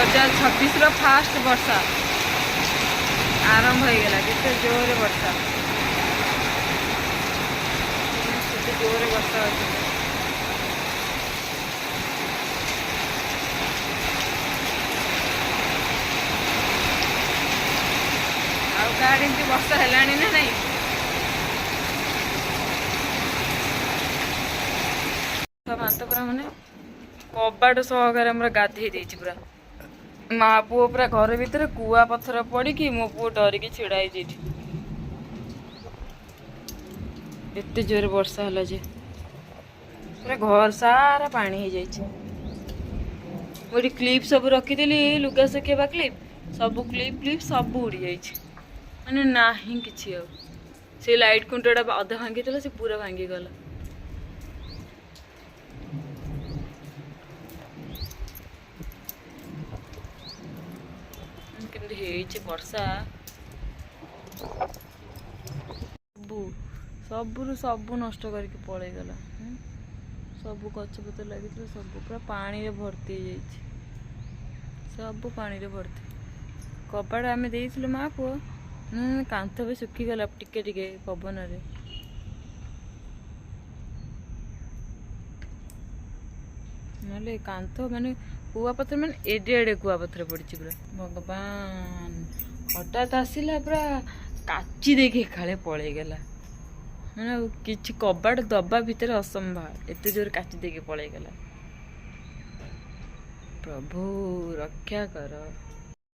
2026 fast वर्षा आरंभ हो गला केते जोरे वर्षा केते जोरे वर्षा होती आउ गाड़ी वर्षा हेलानी ना नहीं भात पूरा माने कबाट सहकार गाधे पूरा माँ पुओ पूरा घर भितर कुआ पत्थर पड़ी कि मो पुओ डरिकी छिड़ा एते जोर वर्षा है जे पूरा घर सारा पानी हो जाए गोटे क्लिप सब रखीदी लुगा सुखेबा क्लिप सब क्लिप सब उड़ी जाइए माने नाही किछि आ से लाइट खुंटा अधा भांगी से पूरा भांगी गला वर्षा सबू सब नष्ट करके पलैगला सब गछ पतर लगी सब पूरा पानी रे भर्ती हो सब पानी रे भर्ती कबाड़ आम देलु माँ पुओ कांथ भी सुखीगला टिके टिके पवन रे ना कांथ माने कुआपथर माने एडे एडे कुआपथर पड़ी पूरा भगवान हठात आसला पूरा काची देखी खाले पलैगला मैंने किसी कबाट दबा भितर असंभव एते जोर काची देखी पलैगला प्रभु रक्षा कर।